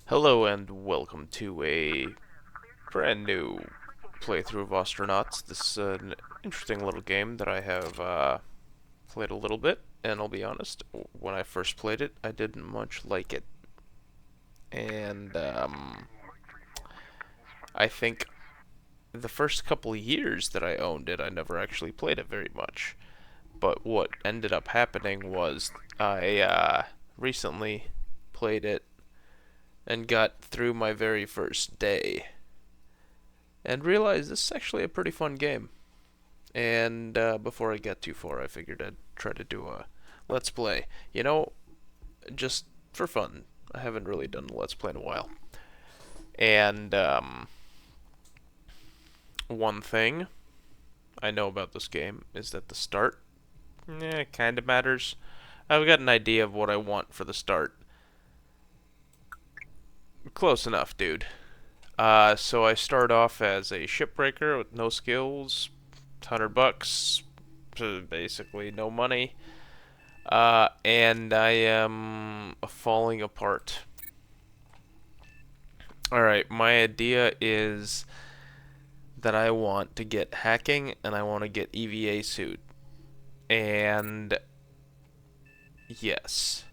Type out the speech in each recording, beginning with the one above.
Hello and welcome to a brand new playthrough of Ostranauts. This is an interesting little game that I have played a little bit, and I'll be honest, when I first played it, I didn't much like it. And I think the first couple of years that I owned it, I never actually played it very much. But what ended up happening was I recently played it and got through my very first day and realized this is actually a pretty fun game. And before I get too far, I figured I'd try to do a let's play. Just for fun. I haven't really done a let's play in a while. And one thing I know about this game is that the start, kind of matters. I've got an idea of what I want for the start. Close enough, dude. So I start off as a shipbreaker with no skills, $100, basically no money, and I am falling apart. Alright, my idea is that I want to get hacking and I want to get EVA suit. And yes.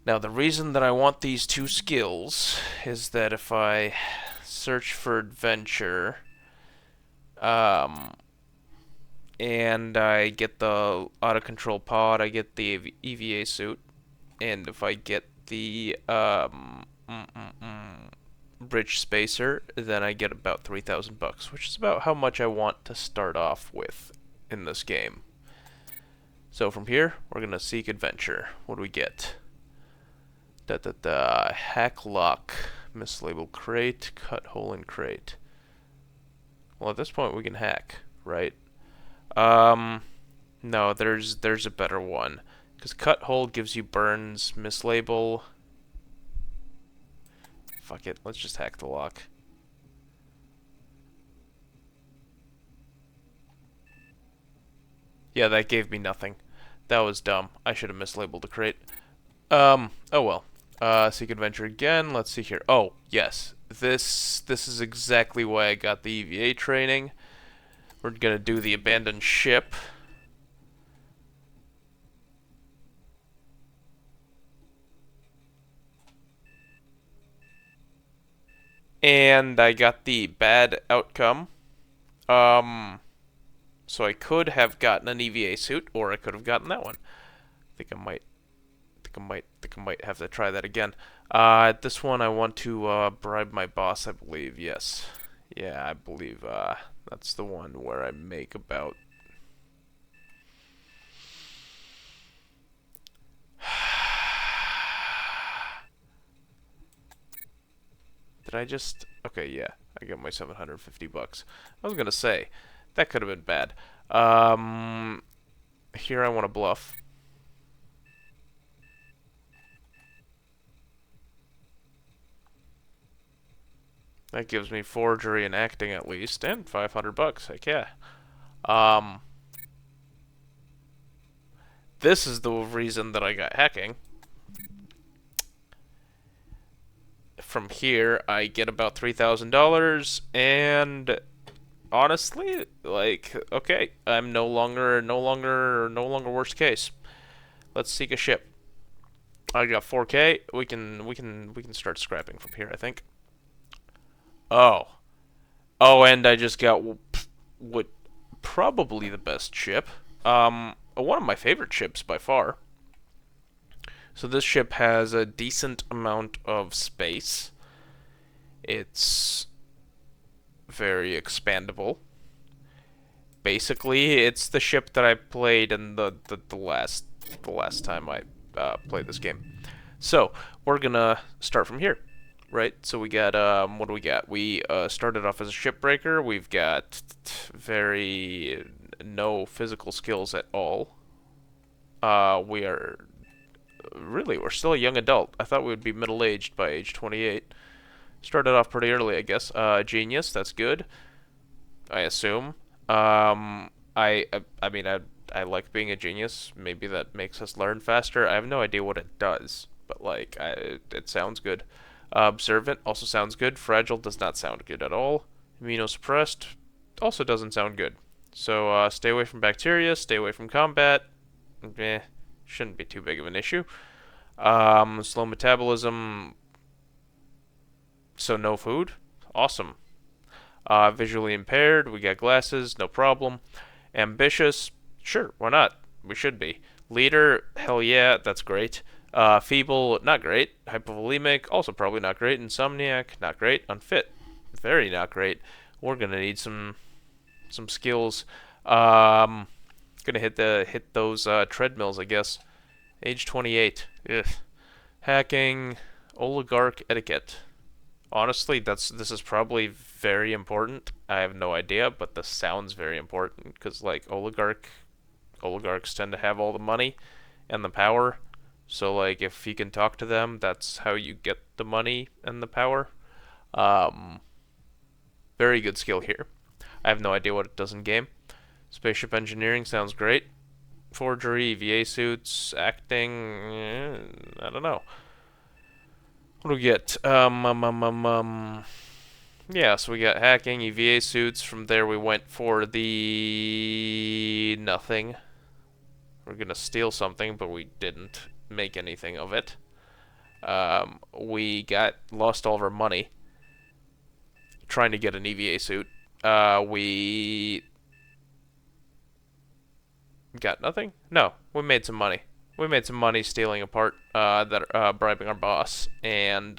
Now, the reason that I want these two skills is that if I search for adventure, um, and I get the auto control pod, I get the EVA suit, and if I get the bridge spacer, then I get about $3,000, which is about how much I want to start off with in this game. So from here, we're gonna seek adventure. What do we get? Hack lock, mislabeled crate, cut hole in crate. Well, at this point we can hack, right? Um, no, there's a better one. Because cut hole gives you burns, mislabel. Fuck it, let's just hack the lock. Yeah, that gave me nothing. That was dumb. I should have mislabeled the crate. Oh well. Seek adventure again. Let's see here. Oh, yes. This is exactly why I got the EVA training. We're gonna do the abandoned ship. And I got the bad outcome. Um, so I could have gotten an EVA suit, or I could have gotten that one. I think I might have to try that again. This one I want to bribe my boss, I believe. Yes, yeah, I believe that's the one where I make about. Did I just? Okay, yeah, I got my $750. I was gonna say that could have been bad. Here I want to bluff. That gives me forgery and acting at least, and $500. Heck yeah. Um, this is the reason that I got hacking. From here, I get about $3,000, and honestly, like, okay, I'm no longer worst case. Let's seek a ship. I got 4K. We can start scrapping from here, I think. Oh, and I just got what probably the best ship. One of my favorite ships by far. So this ship has a decent amount of space. It's very expandable. Basically, it's the ship that I played in the last time I played this game. So we're gonna start from here, right? So we got what do we got? We started off as a shipbreaker. We've got very no physical skills at all. We are really we're still a young adult. I thought we would be middle aged by age 28. Started off pretty early, I guess. Genius, that's good. I assume. I mean, I like being a genius. Maybe that makes us learn faster. I have no idea what it does. but like, it sounds good. Observant also sounds good. Fragile does not sound good at all. Immunosuppressed also doesn't sound good. So stay away from bacteria, stay away from combat. Shouldn't be too big of an issue. Slow metabolism, so no food. Awesome. Visually impaired, we got glasses, no problem. Ambitious, sure, why not? We should be. Leader, hell yeah, that's great. Feeble, not great. Hypovolemic, also probably not great. Insomniac, not great. Unfit, very not great. We're gonna need some skills. Gonna hit those treadmills, I guess. Age 28. Ugh. Hacking, oligarch etiquette. Honestly, this is probably very important. I have no idea, but this sounds very important because like oligarchs tend to have all the money and the power. So like if you can talk to them, that's how you get the money and the power. Very good skill here. I have no idea what it does in game. Spaceship engineering sounds great. Forgery, EVA suits, acting, I don't know. What do we get? Yeah, so we got hacking, EVA suits. From there we went for the nothing. We're gonna steal something, but we didn't make anything of it. We lost all of our money trying to get an EVA suit. We got nothing? No, we made some money. We made some money stealing a part, bribing our boss. And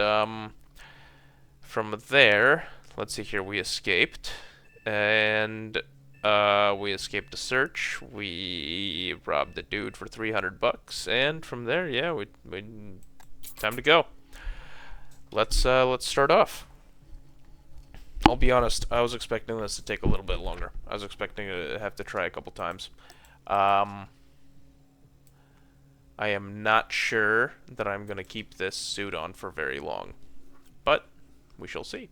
from there, let's see here, we escaped. And we escaped a search. We robbed the dude for 300 bucks. And from there, yeah, we time to go. Let's start off. I'll be honest, I was expecting this to take a little bit longer. I was expecting to have to try a couple times. I am not sure that I'm going to keep this suit on for very long, but we shall see.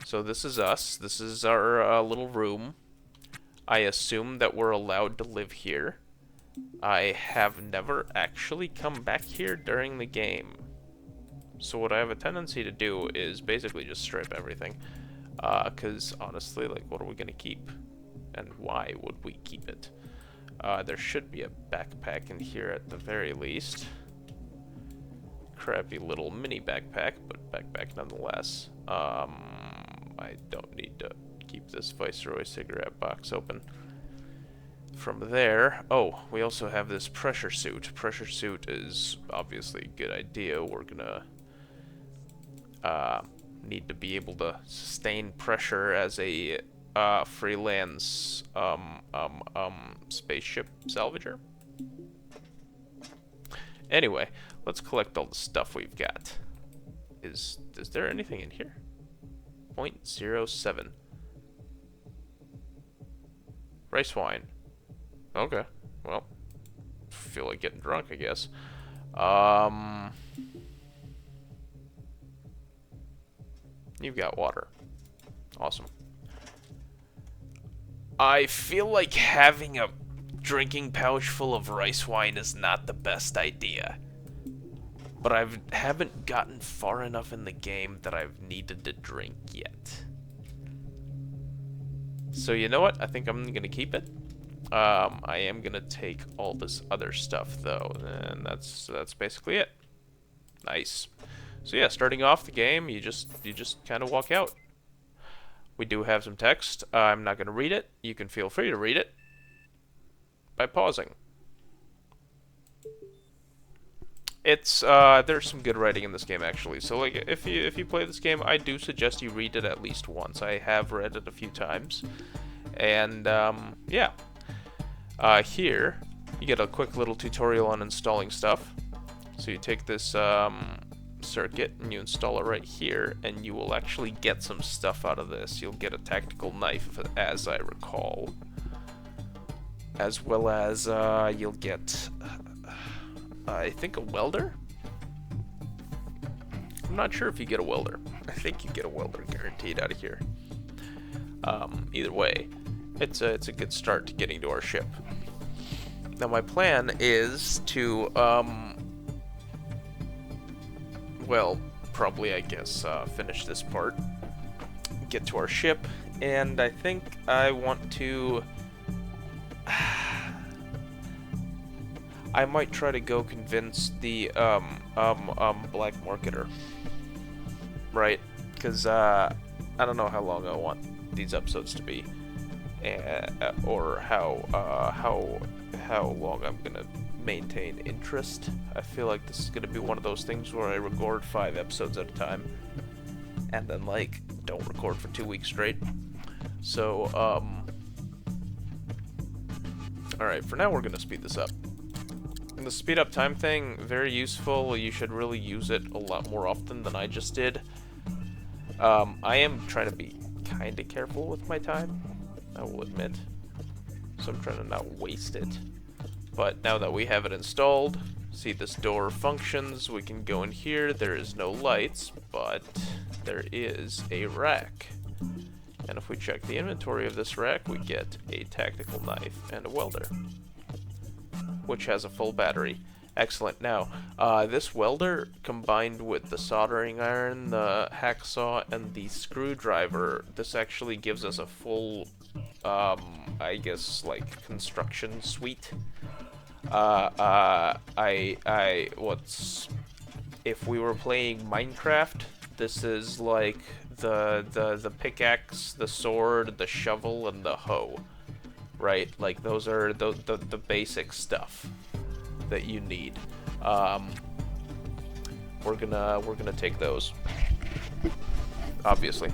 So this is us. This is our little room. I assume that we're allowed to live here. I have never actually come back here during the game. So what I have a tendency to do is basically just strip everything. Because honestly, like, what are we going to keep? And why would we keep it? There should be a backpack in here at the very least. Crappy little mini backpack, but backpack nonetheless. I don't need to keep this Viceroy cigarette box open. From there, oh, we also have this pressure suit. Pressure suit is obviously a good idea. We're gonna need to be able to sustain pressure as a freelance spaceship salvager. Anyway, let's collect all the stuff we've got. Is there anything in here? 0.07. Rice wine. Okay. Well, feel like getting drunk, I guess. You've got water. Awesome. I feel like having a drinking pouch full of rice wine is not the best idea. But I haven't gotten far enough in the game that I've needed to drink yet. So you know what? I think I'm gonna keep it. I am gonna take all this other stuff though, and that's basically it. Nice. So yeah, starting off the game, you just kind of walk out. We do have some text. I'm not gonna read it. You can feel free to read it by pausing. It's there's some good writing in this game actually. So like if you play this game, I do suggest you read it at least once. I have read it a few times, and yeah. Here you get a quick little tutorial on installing stuff. So you take this circuit and you install it right here, and you will actually get some stuff out of this. You'll get a tactical knife, as I recall, as well as you'll get I think a welder. I'm not sure if you get a welder. I think you get a welder guaranteed out of here. Either way, it's a good start to getting to our ship. Now my plan is to well, probably, I guess, finish this part, get to our ship, and I think I want to... I might try to go convince the, black marketer, right? Because, I don't know how long I want these episodes to be, or how long I'm gonna maintain interest. I feel like this is gonna be one of those things where I record 5 episodes at a time, and then, like, don't record for 2 weeks straight. So, alright, for now we're gonna speed this up. And the speed up time thing, very useful. You should really use it a lot more often than I just did. I am trying to be kinda careful with my time, I will admit. So I'm trying to not waste it. But now that we have it installed, see this door functions, we can go in here. There is no lights, but there is a rack. And if we check the inventory of this rack, we get a tactical knife and a welder, which has a full battery. Excellent. Now, this welder, combined with the soldering iron, the hacksaw, and the screwdriver, this actually gives us a full, I guess, like, construction suite. If we were playing Minecraft, this is like the pickaxe, the sword, the shovel, and the hoe, right? Like, those are the basic stuff that you need. We're gonna take those, obviously,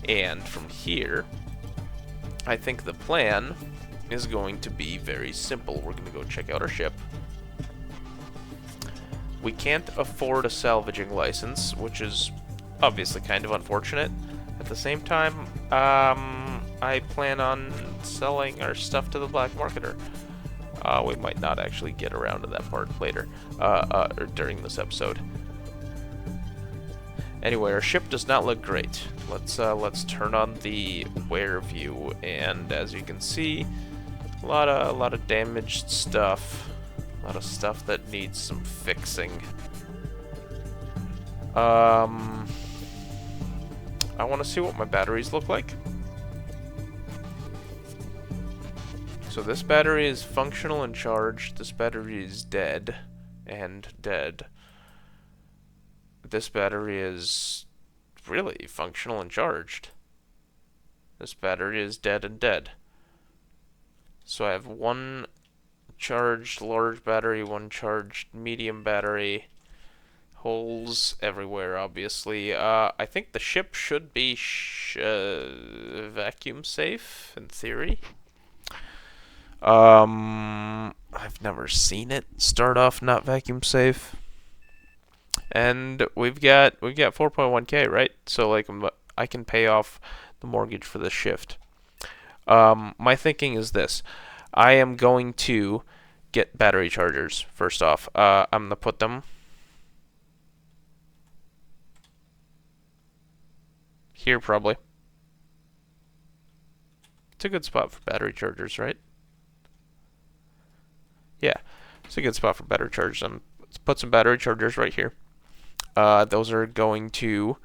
and from here, I think the plan is going to be very simple. We're gonna go check out our ship. We can't afford a salvaging license, which is obviously kind of unfortunate. At the same time, I plan on selling our stuff to the black marketer. We might not actually get around to that part later, or during this episode. Anyway, our ship does not look great. Let's turn on the wear view, and as you can see, a lot of damaged stuff, a lot of stuff that needs some fixing. I want to see what my batteries look like. So this battery is functional and charged. This battery is dead and dead. This battery is really functional and charged. This battery is dead and dead. So I have one charged large battery, one charged medium battery. Holes everywhere, obviously. I think the ship should be vacuum safe, in theory. I've never seen it start off not vacuum safe. And we've got 4.1K, right? So, like, I can pay off the mortgage for this shift. My thinking is this. I am going to get battery chargers, first off. I'm going to put them here, probably. It's a good spot for battery chargers, right? Yeah, it's a good spot for battery chargers. Let's put some battery chargers right here. Those are going to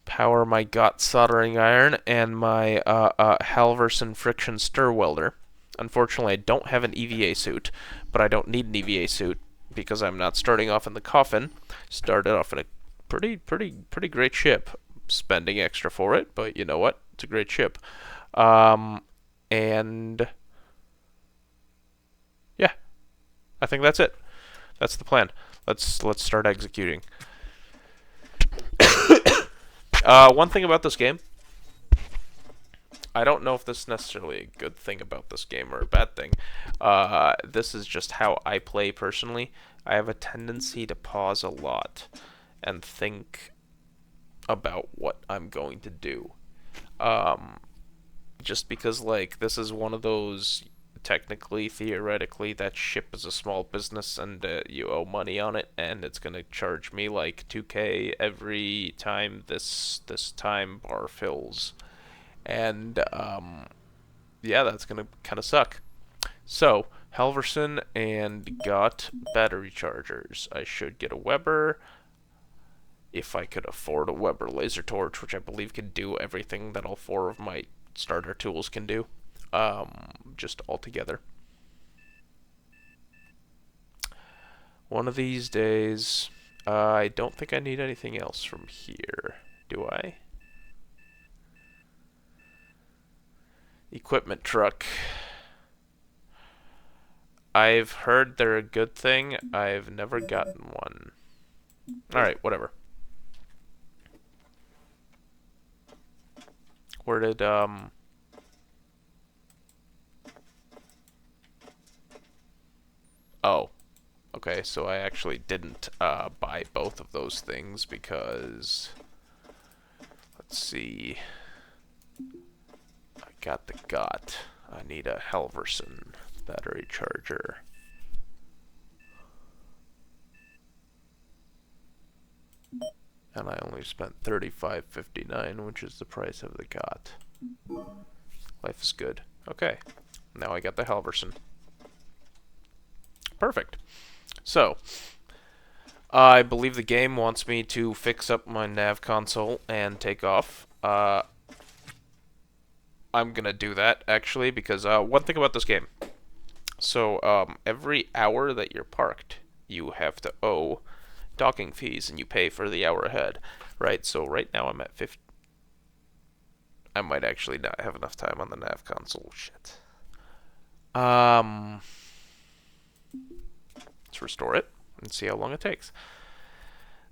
power my GOT soldering iron and my Halverson friction stir welder. Unfortunately, I don't have an EVA suit, but I don't need an EVA suit because I'm not starting off in the coffin. Started off in a pretty great ship. Spending extra for it, but you know what? It's a great ship. And yeah, I think that's it. That's the plan. Let's start executing. One thing about this game, I don't know if this is necessarily a good thing about this game or a bad thing. This is just how I play personally. I have a tendency to pause a lot and think about what I'm going to do. Just because, like, this is one of those, technically, theoretically, that ship is a small business and you owe money on it, and it's going to charge me like 2K every time this time bar fills. And, yeah, that's going to kind of suck. So, Halverson and got battery chargers. I should get a Weber. if I could afford a Weber laser torch, which I believe can do everything that all 4 of my starter tools can do, just all together. One of these days, I don't think I need anything else from here, do I? Equipment truck. I've heard they're a good thing. I've never gotten one. Alright, whatever. Where did, oh. Okay, so I actually didn't, buy both of those things because... Let's see... I got the GOT. I need a Halverson battery charger. And I only spent $35.59, which is the price of the GOT. Life is good. Okay, now I got the Halverson. Perfect. So, I believe the game wants me to fix up my nav console and take off. I'm gonna do that, actually, because one thing about this game. So, every hour that you're parked, you have to owe docking fees, and you pay for the hour ahead, right? So right now I'm at 50. I might actually not have enough time on the nav console. Shit. Let's restore it and see how long it takes.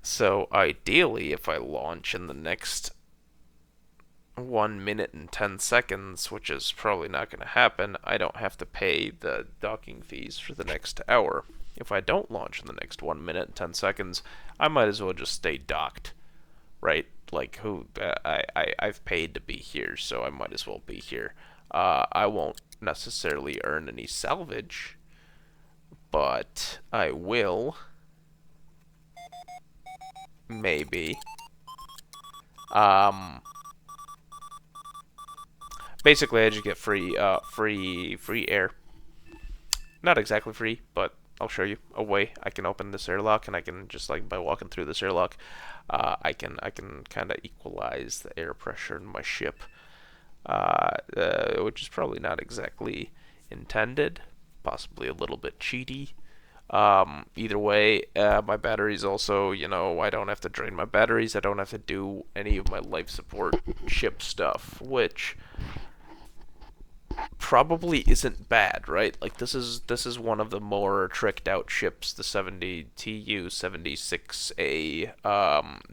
So ideally, if I launch in the next 1 minute and 10 seconds, which is probably not going to happen, I don't have to pay the docking fees for the next hour. If I don't launch in the next 1 minute and 10 seconds, I might as well just stay docked, right? Like, I've paid to be here, so I might as well be here. I won't necessarily earn any salvage, but I will, maybe. Basically, I just get free air. Not exactly free, but I'll show you a way. I can open this airlock, and I can just, like, by walking through this airlock, I can kind of equalize the air pressure in my ship, which is probably not exactly intended, possibly a little bit cheaty. Either way, my batteries also, you know, I don't have to drain my batteries. I don't have to do any of my life support ship stuff, which probably isn't bad, right? Like, this is one of the more tricked out ships, the 70 TU-76A.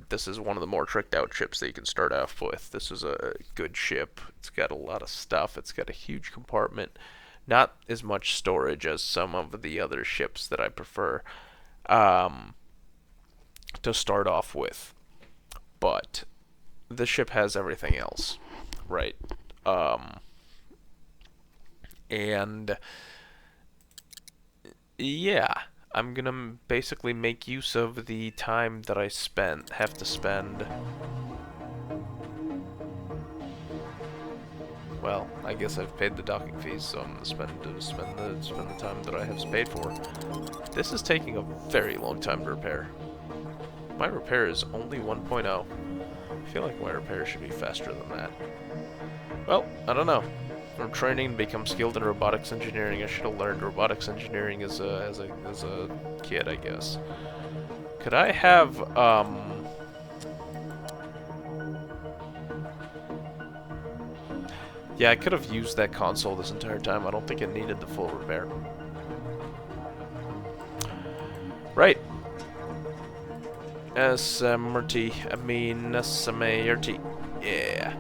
This is one of the more tricked out ships that you can start off with. This is a good ship. It's got a lot of stuff. It's got a huge compartment. Not as much storage as some of the other ships that I prefer to start off with. But the ship has everything else, right? And yeah, I'm gonna basically make use of the time that I have to spend. Well, I guess I've paid the docking fees, so I'm gonna spend the time that I have paid for. This is taking a very long time to repair. My repair is only 1.0. I feel like my repair should be faster than that. Well, I don't know. I'm training to become skilled in robotics engineering. I should have learned robotics engineering as a kid, I guess. Could I have yeah, I could have used that console this entire time. I don't think it needed the full repair. Right. SMRT. I mean SMART. Yeah.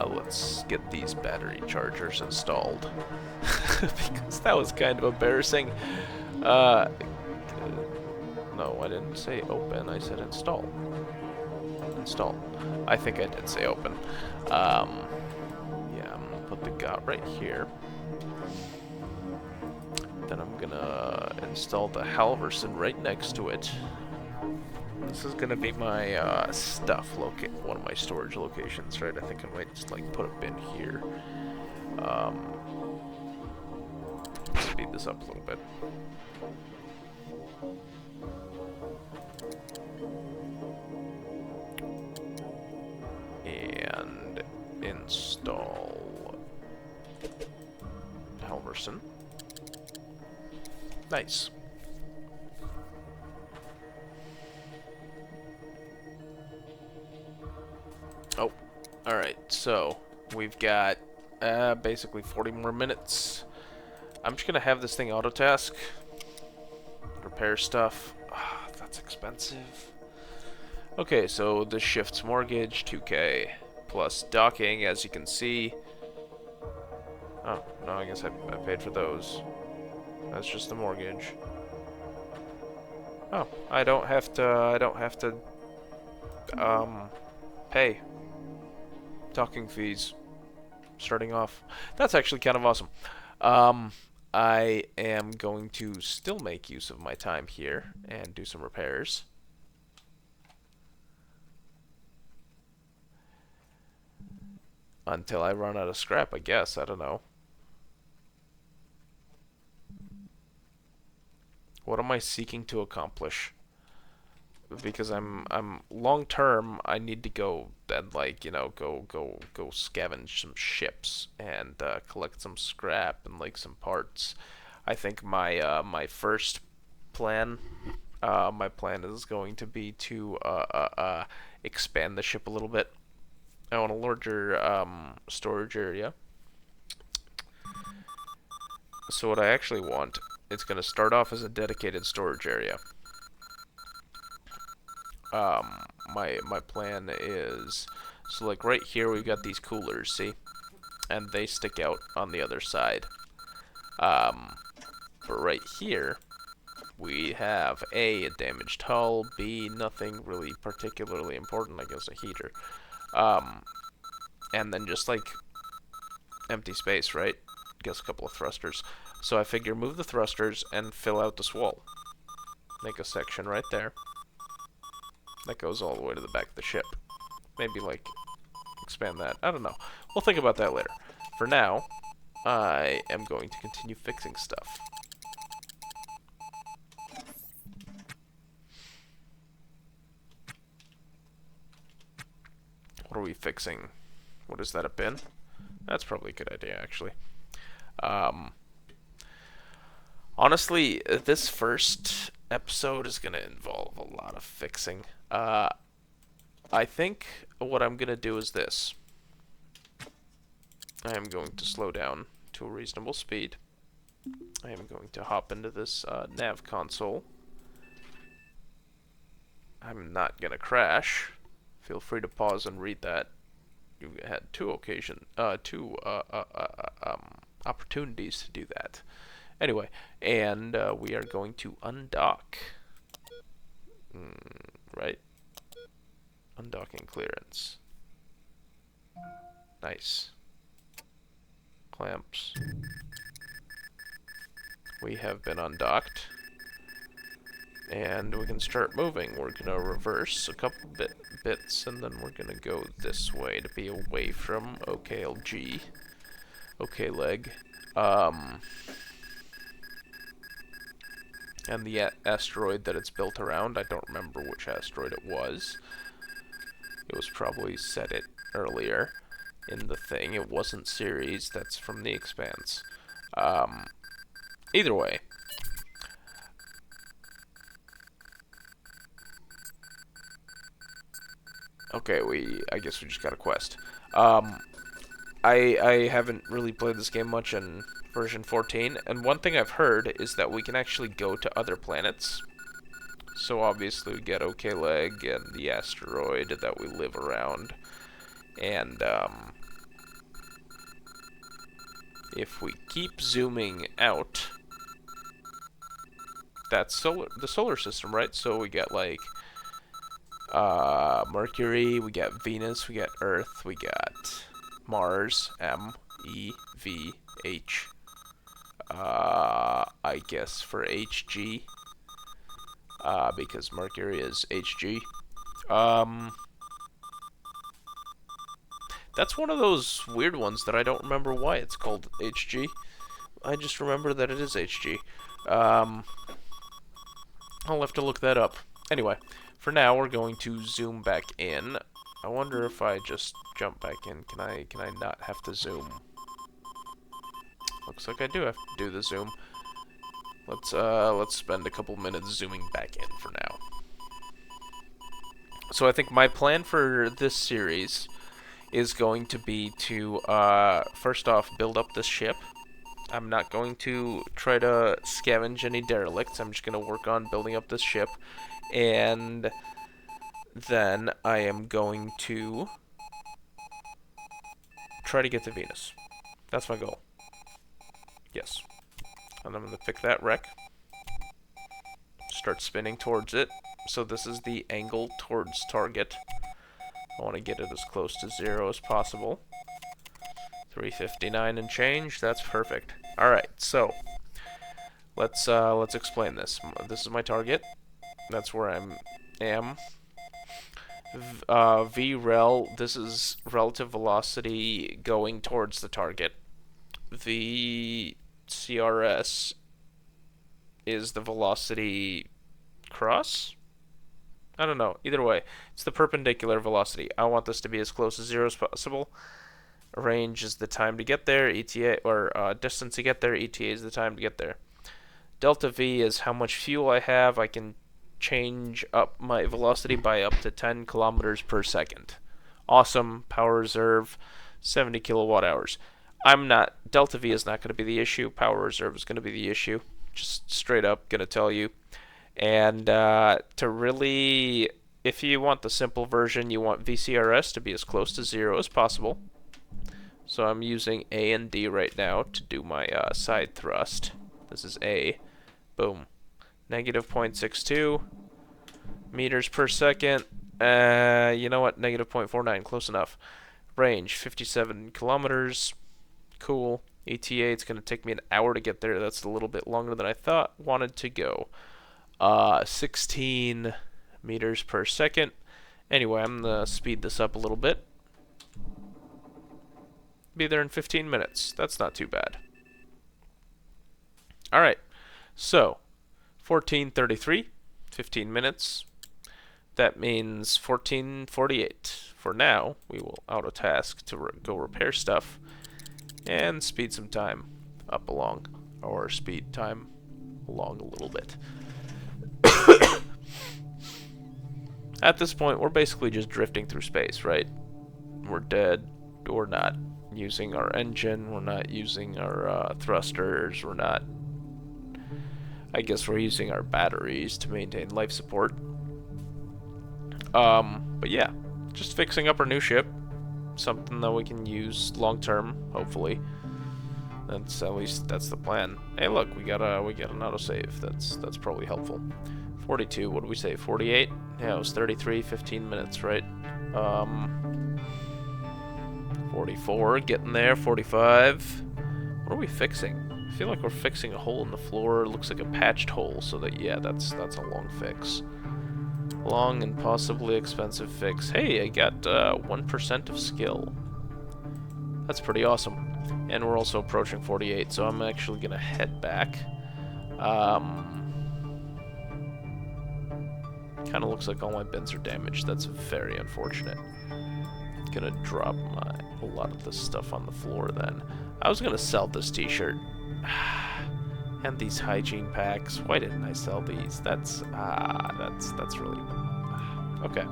Let's get these battery chargers installed. Because that was kind of embarrassing. No, I didn't say open, I said install. Install. I think I did say open. Yeah, I'm gonna put the GOT right here. Then I'm gonna install the Halverson right next to it. This is gonna be my one of my storage locations, right? I think I might just like put a bin here. This would be the this up a little bit. And install Helmerson. Nice. Oh, alright, so we've got basically 40 more minutes. I'm just gonna have this thing auto-task. Repair stuff. Ah, that's expensive. Okay, so the shift's mortgage, 2K, plus docking, as you can see. Oh, no, I guess I paid for those. That's just the mortgage. Oh, I don't have to, pay docking fees starting off. That's actually kind of awesome. I am going to still make use of my time here and do some repairs. Until I run out of scrap, I guess. I don't know. What am I seeking to accomplish? Because I'm long term, I need to go and, like, you know, go scavenge some ships and collect some scrap and, like, some parts. I think my my first plan, my plan is going to be to expand the ship a little bit. I want a larger storage area. So what I actually want, it's going to start off as a dedicated storage area. My plan is, so like right here we've got these coolers, see? And they stick out on the other side. But right here, we have A, a damaged hull, B, nothing really particularly important, I guess a heater. And then just like empty space, right? Guess a couple of thrusters. So I figure move the thrusters and fill out this wall. Make a section right there. That goes all the way to the back of the ship. Maybe, like, expand that. I don't know. We'll think about that later. For now, I am going to continue fixing stuff. What are we fixing? What is that, a bin? That's probably a good idea, actually. Honestly, this first episode is going to involve a lot of fixing. I think what I'm going to do is this. I am going to slow down to a reasonable speed. I am going to hop into this nav console. I'm not going to crash. Feel free to pause and read that. You had two opportunities to do that. Anyway, and we are going to undock. Right? Undocking clearance. Nice. Clamps. We have been undocked. And we can start moving. We're going to reverse a couple bits, and then we're going to go this way to be away from OKLG. OK leg. And the asteroid that it's built around, I don't remember which asteroid it was. It was probably said it earlier in the thing. It wasn't Ceres, that's from The Expanse. Either way. Okay, I guess we just got a quest. I haven't really played this game much in version 14, and one thing I've heard is that we can actually go to other planets. So obviously we get OK Leg and the asteroid that we live around. And if we keep zooming out, that's the solar system, right? So we get like Mercury, we got Venus, we got Earth, we got Mars, M, E, V, H. I guess for HG. Because Mercury is HG. That's one of those weird ones that I don't remember why it's called HG. I just remember that it is HG. I'll have to look that up. Anyway, for now, we're going to zoom back in. I wonder if I just jump back in, can I not have to zoom? Looks like I do have to do the zoom. Let's spend a couple minutes zooming back in for now. So I think my plan for this series is going to be to, first off, build up this ship. I'm not going to try to scavenge any derelicts. I'm just going to work on building up this ship. And then I am going to try to get to Venus. That's my goal. Yes. And I'm going to pick that wreck. Start spinning towards it. So this is the angle towards target. I want to get it as close to 0 as possible. 359 and change. That's perfect. All right. So let's explain this. This is my target. That's where I am. VREL. This is relative velocity going towards the target. VCRS is the velocity cross? I don't know. Either way, it's the perpendicular velocity. I want this to be as close to 0 as possible. Range is the time to get there. ETA, or distance to get there. ETA is the time to get there. Delta V is how much fuel I have. I can change up my velocity by up to 10 kilometers per second. Awesome. Power reserve, 70 kilowatt hours. Delta V is not going to be the issue. Power reserve is going to be the issue. Just straight up going to tell you. And to really, if you want the simple version, you want VCRS to be as close to 0 as possible. So I'm using A and D right now to do my side thrust. This is A. Boom. Negative 0.62 meters per second. You know what? Negative 0.49. Close enough. Range, 57 kilometers. Cool. ETA, it's going to take me an hour to get there. That's a little bit longer than I wanted to go. 16 meters per second. Anyway, I'm going to speed this up a little bit. Be there in 15 minutes. That's not too bad. Alright, so 14:33, 15 minutes. That means 14:48. For now, we will auto task to go repair stuff and speed some time up along, or speed time along a little bit. At this point, we're basically just drifting through space, right? We're dead. We're not using our engine. We're not using our thrusters. We're not... I guess we're using our batteries to maintain life support. But yeah, just fixing up our new ship. Something that we can use long term, hopefully. That's at least that's the plan. Hey, look, we got an autosave. That's probably helpful. 42. What do we say? 48. Yeah, it was 33. 15 minutes, right? 44. Getting there. 45. What are we fixing? I feel like we're fixing a hole in the floor. It looks like a patched hole. So that that's a long fix. Long and possibly expensive fix. Hey, I got 1% of skill. That's pretty awesome. And we're also approaching 48, so I'm actually gonna head back. Kind of looks like all my bins are damaged. That's very unfortunate. Gonna drop a lot of this stuff on the floor then. I was gonna sell this t-shirt. And these hygiene packs. Why didn't I sell these? That's really... Okay.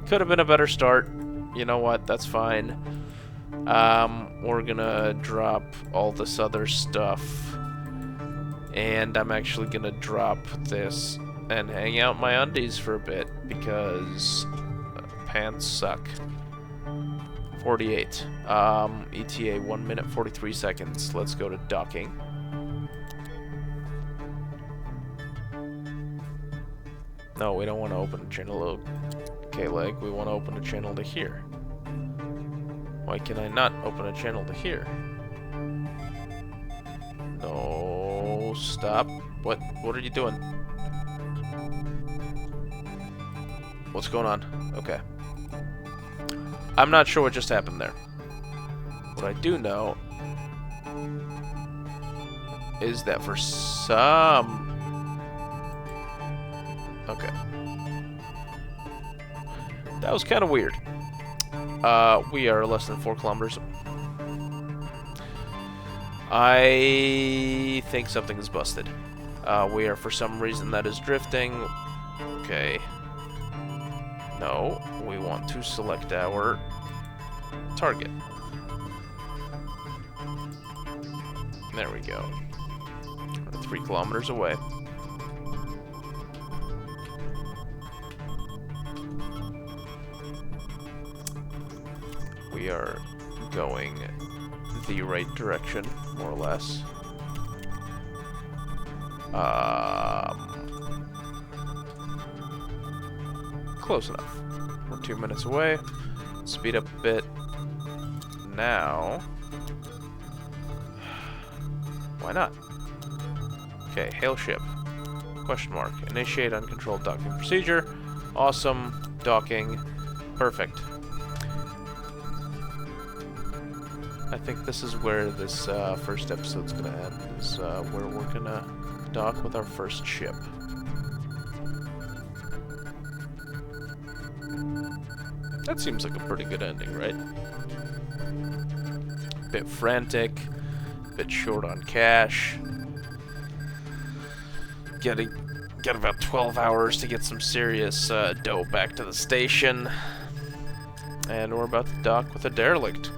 Could have been a better start. You know what? That's fine. We're gonna drop all this other stuff. And I'm actually gonna drop this and hang out my undies for a bit because pants suck. 48. ETA 1 minute 43 seconds. Let's go to docking. No, we don't want to open a channel to K-Leg. We want to open a channel to here. Why can I not open a channel to here? No, stop. What are you doing? What's going on? Okay. I'm not sure what just happened there. What I do know is that for some... Okay. That was kind of weird. We are less than 4 kilometers. I think something is busted. We are, for some reason, that is drifting. Okay. No, we want to select our target. There we go. We're 3 kilometers away. We are going the right direction, more or less. Close enough. We're 2 minutes away. Speed up a bit. Now... Why not? Okay, hail ship. Question mark. Initiate uncontrolled docking procedure. Awesome. Docking. Perfect. I think this is where this first episode's gonna end, is where we're gonna dock with our first ship. That seems like a pretty good ending, right? Bit frantic, bit short on cash. Got about 12 hours to get some serious dough back to the station. And we're about to dock with a derelict.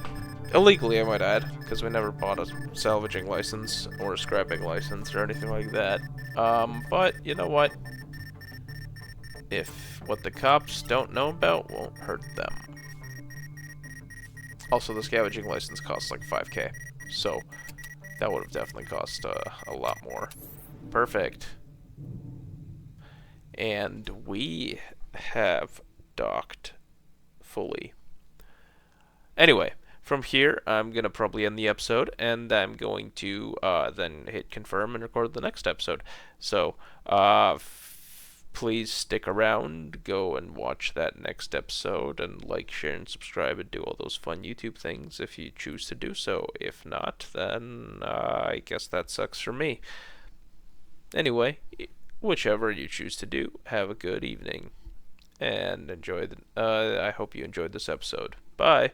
Illegally, I might add, because we never bought a salvaging license or a scrapping license or anything like that. But you know what? If what the cops don't know about won't hurt them. Also, the scavenging license costs like 5K, so that would have definitely cost a lot more. Perfect. And we have docked fully. Anyway. From here, I'm going to probably end the episode, and I'm going to then hit confirm and record the next episode. So, please stick around, go and watch that next episode, and like, share, and subscribe, and do all those fun YouTube things if you choose to do so. If not, then I guess that sucks for me. Anyway, whichever you choose to do, have a good evening, and enjoy I hope you enjoyed this episode. Bye!